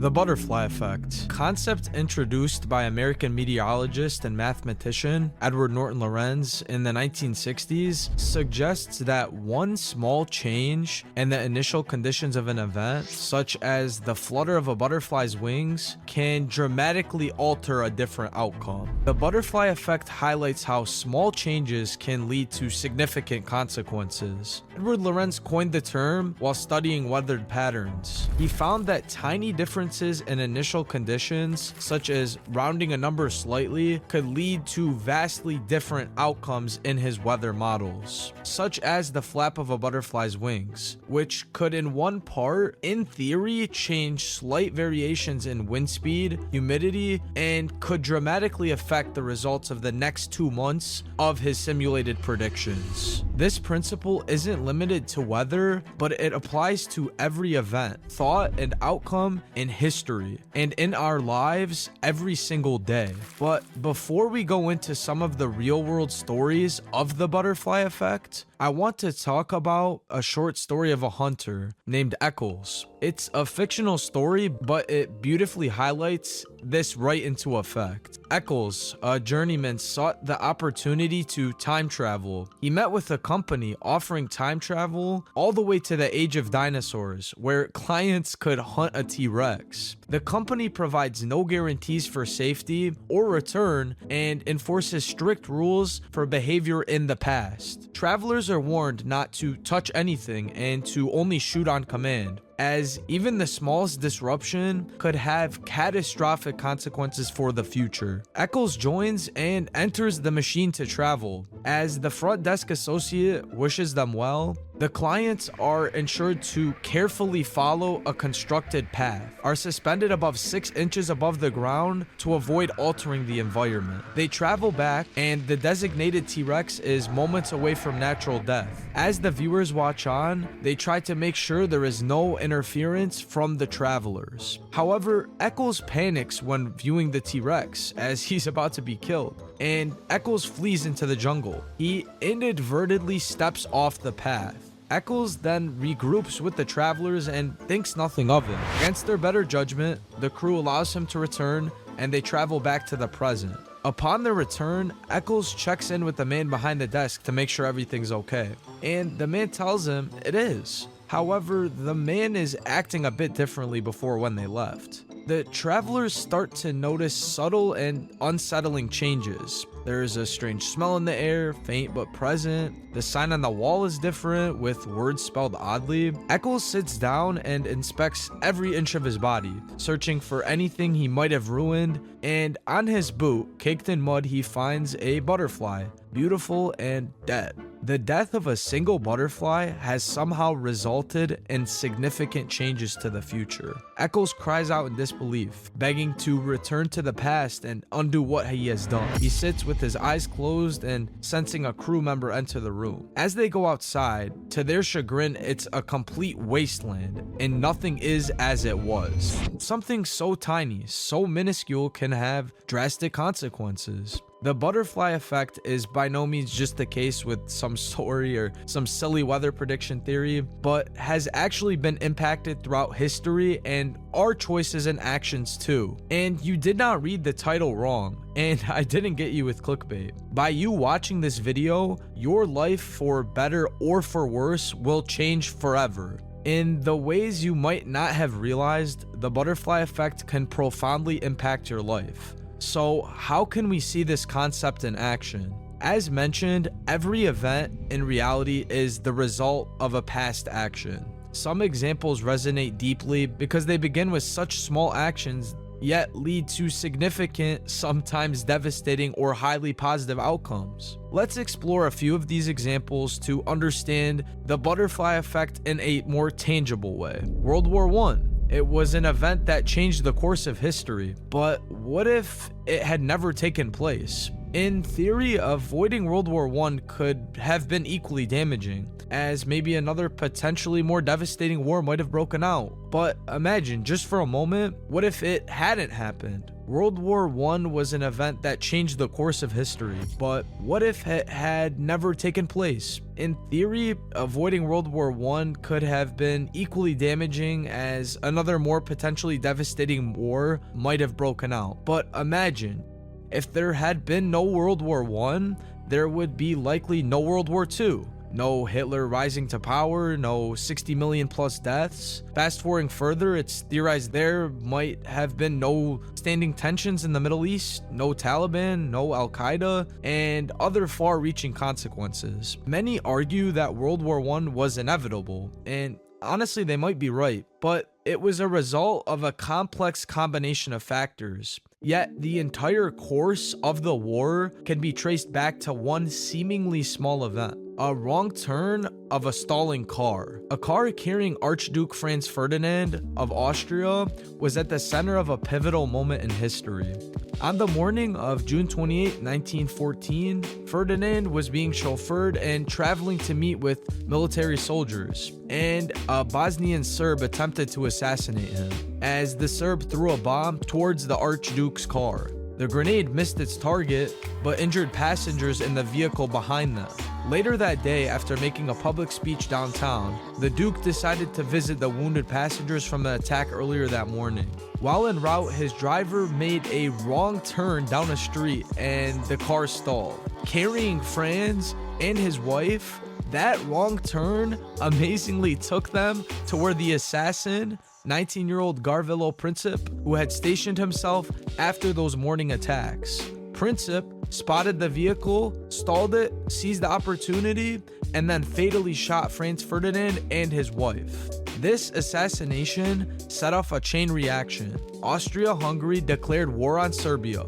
The butterfly effect, concept introduced by American meteorologist and mathematician Edward Norton Lorenz in the 1960s, suggests that one small change in the initial conditions of an event, such as the flutter of a butterfly's wings, can dramatically alter a different outcome. The butterfly effect highlights how small changes can lead to significant consequences. Edward Lorenz coined the term while studying weather patterns. He found that tiny differences in initial conditions, such as rounding a number slightly, could lead to vastly different outcomes in his weather models, such as the flap of a butterfly's wings, which could in one part, in theory, change slight variations in wind speed, humidity, and could dramatically affect the results of the next 2 months of his simulated predictions. This principle isn't limited to weather, but it applies to every event, thought, and outcome in history and in our lives every single day. But before we go into some of the real world stories of the butterfly effect, I want to talk about a short story of a hunter named Eccles. It's a fictional story, but it beautifully highlights this right into effect. Eccles, a journeyman, sought the opportunity to time travel. He met with a company offering time travel all the way to the age of dinosaurs, where clients could hunt a T-Rex. The company provides no guarantees for safety or return and enforces strict rules for behavior in the past. Travelers are warned not to touch anything and to only shoot on command, as even the smallest disruption could have catastrophic consequences for the future. Eccles joins and enters the machine to travel. As the front desk associate wishes them well, the clients are ensured to carefully follow a constructed path, are suspended above 6 inches above the ground to avoid altering the environment. They travel back, and the designated T-Rex is moments away from natural death. As the viewers watch on, they try to make sure there is no interference from the travelers. However, Eccles panics when viewing the T-Rex as he's about to be killed, and Eccles flees into the jungle. He inadvertently steps off the path. Eccles then regroups with the travelers and thinks nothing of it. Against their better judgment, the crew allows him to return, and they travel back to the present. Upon their return, Eccles checks in with the man behind the desk to make sure everything's okay, and the man tells him it is. However, the man is acting a bit differently before when they left. The travelers start to notice subtle and unsettling changes. There's a strange smell in the air, faint but present. The sign on the wall is different, with words spelled oddly. Eccles sits down and inspects every inch of his body, searching for anything he might have ruined, and on his boot, caked in mud, he finds a butterfly, beautiful and dead. The death of a single butterfly has somehow resulted in significant changes to the future. Eccles cries out in disbelief, begging to return to the past and undo what he has done. He sits with his eyes closed and sensing a crew member enter the room. As they go outside, to their chagrin, it's a complete wasteland and nothing is as it was. Something so tiny, so minuscule can have drastic consequences. The butterfly effect is by no means just the case with some story or some silly weather prediction theory, but has actually been impacted throughout history and our choices and actions too. And you did not read the title wrong, and I didn't get you with clickbait. By you watching this video, your life, for better or for worse, will change forever. In the ways you might not have realized, the butterfly effect can profoundly impact your life. So how can we see this concept in action? As mentioned, every event in reality is the result of a past action. Some examples resonate deeply because they begin with such small actions yet lead to significant, sometimes devastating or highly positive outcomes. Let's explore a few of these examples to understand the butterfly effect in a more tangible way. World War I. It was an event that changed the course of history, but what if it had never taken place? In theory, avoiding World War I could have been equally damaging, as maybe another potentially more devastating war might have broken out. But imagine, just for a moment, what if it hadn't happened? World War I was an event that changed the course of history, but what if it had never taken place? In theory, avoiding World War I could have been equally damaging as another more potentially devastating war might have broken out. But imagine, if there had been no World War I, there would be likely no World War II. No Hitler rising to power, no 60 million plus deaths. Fast forwarding further, it's theorized there might have been no standing tensions in the Middle East, no Taliban, no Al-Qaeda, and other far-reaching consequences. Many argue that World War I was inevitable, and honestly, they might be right, but it was a result of a complex combination of factors. Yet, the entire course of the war can be traced back to one seemingly small event. A wrong turn of a stalling car. A car carrying Archduke Franz Ferdinand of Austria was at the center of a pivotal moment in history. On the morning of June 28, 1914, Ferdinand was being chauffeured and traveling to meet with military soldiers, and a Bosnian Serb attempted to assassinate him, as the Serb threw a bomb towards the Archduke's car. The grenade missed its target, but injured passengers in the vehicle behind them. Later that day, after making a public speech downtown, the Duke decided to visit the wounded passengers from the attack earlier that morning. While en route, his driver made a wrong turn down a street and the car stalled. Carrying Franz and his wife, that wrong turn amazingly took them to where the assassin, 19-year-old Gavrilo Princip, who had stationed himself after those morning attacks. Princip spotted the vehicle, stalled it, seized the opportunity, and then fatally shot Franz Ferdinand and his wife. This assassination set off a chain reaction. Austria-Hungary declared war on Serbia,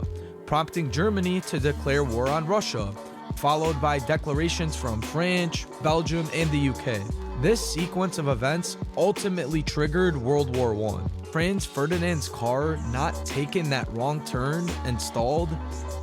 prompting Germany to declare war on Russia, followed by declarations from France, Belgium, and the UK. This sequence of events ultimately triggered World War I. Franz Ferdinand's car not taken that wrong turn and stalled,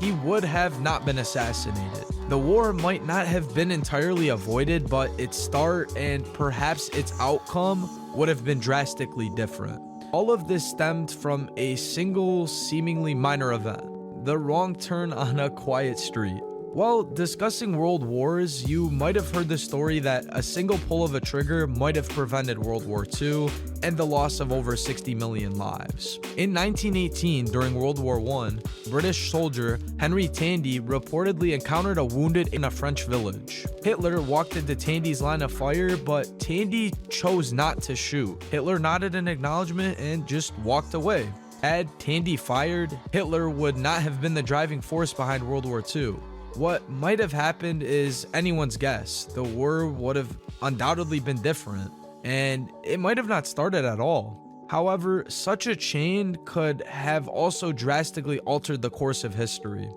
he would have not been assassinated. The war might not have been entirely avoided, but its start and perhaps its outcome would have been drastically different. All of this stemmed from a single, seemingly minor event: the wrong turn on a quiet street. While discussing world wars, you might have heard the story that a single pull of a trigger might have prevented World War II and the loss of over 60 million lives. In 1918, during World War I, British soldier Henry Tandy reportedly encountered a wounded in a French village. Hitler walked into Tandy's line of fire, but Tandy chose not to shoot. Hitler nodded in acknowledgement and just walked away. Had Tandy fired, Hitler would not have been the driving force behind World War II. What might have happened is anyone's guess. The war would have undoubtedly been different, and it might have not started at all. However, such a chain could have also drastically altered the course of history,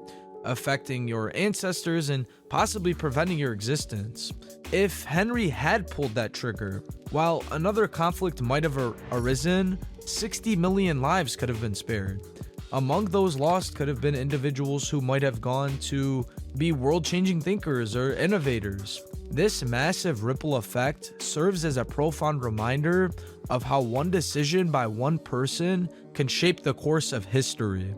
affecting your ancestors and possibly preventing your existence. If Henry had pulled that trigger, while another conflict might have arisen, 60 million lives could have been spared. Among those lost could have been individuals who might have gone to be world-changing thinkers or innovators. This massive ripple effect serves as a profound reminder of how one decision by one person can shape the course of history.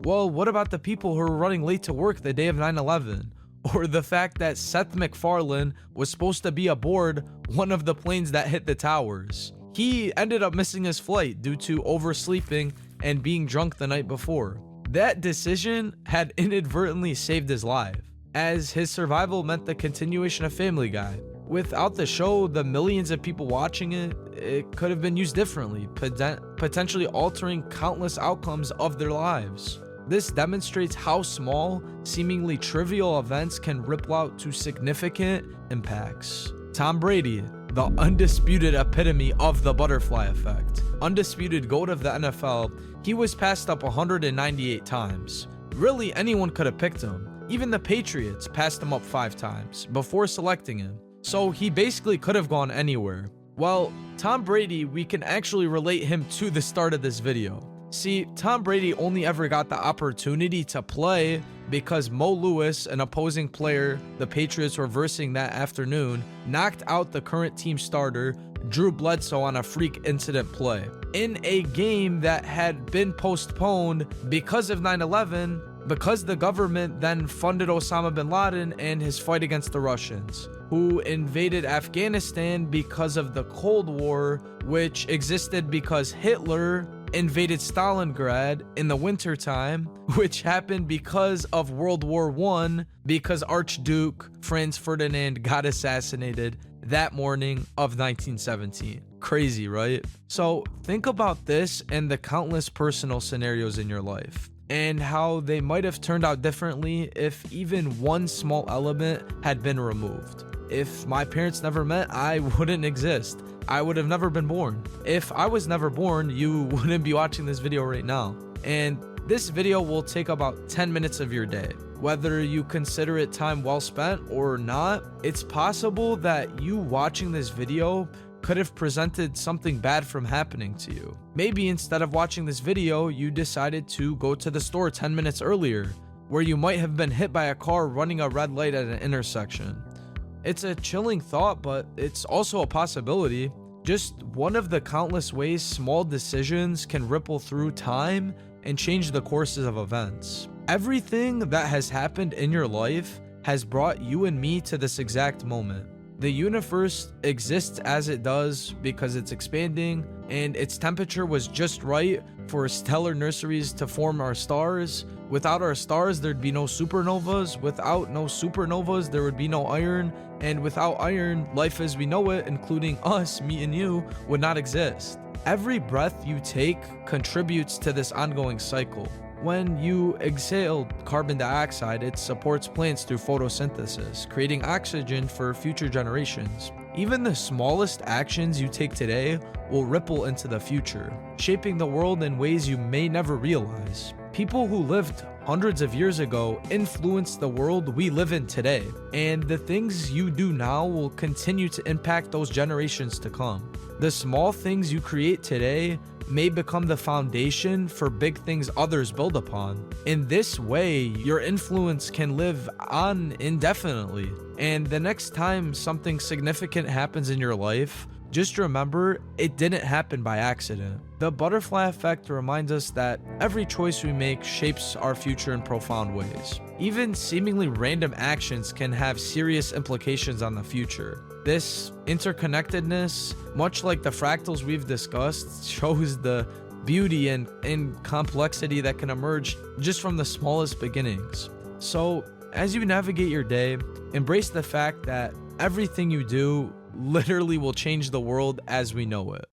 Well, what about the people who were running late to work the day of 9/11? Or the fact that Seth MacFarlane was supposed to be aboard one of the planes that hit the towers? He ended up missing his flight due to oversleeping and being drunk the night before. That decision had inadvertently saved his life, as his survival meant the continuation of Family Guy. Without the show, the millions of people watching it could have been used differently, potentially altering countless outcomes of their lives. This demonstrates how small, seemingly trivial events can ripple out to significant impacts. Tom Brady, the undisputed epitome of the butterfly effect. Undisputed GOAT of the NFL, he was passed up 198 times. Really, anyone could have picked him. Even the Patriots passed him up 5 times before selecting him. So he basically could have gone anywhere. Well, Tom Brady, we can actually relate him to the start of this video. See, Tom Brady only ever got the opportunity to play because Mo Lewis, an opposing player the Patriots were versing that afternoon, knocked out the current team starter Drew Bledsoe on a freak incident play in a game that had been postponed because of 9/11, because the government then funded Osama bin Laden and his fight against the Russians, who invaded Afghanistan because of the Cold War, which existed because Hitler invaded Stalingrad in the wintertime, which happened because of World War I, because Archduke Franz Ferdinand got assassinated that morning of 1917. Crazy, right? So think about this and the countless personal scenarios in your life, and how they might have turned out differently if even one small element had been removed. If my parents never met, I wouldn't exist. I would have never been born. If I was never born, you wouldn't be watching this video right now. And this video will take about 10 minutes of your day. Whether you consider it time well spent or not, it's possible that you watching this video could have prevented something bad from happening to you. Maybe instead of watching this video, you decided to go to the store 10 minutes earlier, where you might have been hit by a car running a red light at an intersection. It's a chilling thought, but it's also a possibility. Just one of the countless ways small decisions can ripple through time and change the courses of events. Everything that has happened in your life has brought you and me to this exact moment. The universe exists as it does because it's expanding, and its temperature was just right for stellar nurseries to form our stars. Without our stars, there'd be no supernovas. Without no supernovas, there would be no iron. And without iron, life as we know it, including us, me and you, would not exist. Every breath you take contributes to this ongoing cycle. When you exhale carbon dioxide, it supports plants through photosynthesis, creating oxygen for future generations. Even the smallest actions you take today will ripple into the future, shaping the world in ways you may never realize. People who lived hundreds of years ago influenced the world we live in today, and the things you do now will continue to impact those generations to come. The small things you create today may become the foundation for big things others build upon. In this way, your influence can live on indefinitely. And the next time something significant happens in your life, just remember it didn't happen by accident. The butterfly effect reminds us that every choice we make shapes our future in profound ways. Even seemingly random actions can have serious implications on the future. This interconnectedness, much like the fractals we've discussed, shows the beauty and complexity that can emerge just from the smallest beginnings. So, as you navigate your day, embrace the fact that everything you do literally will change the world as we know it.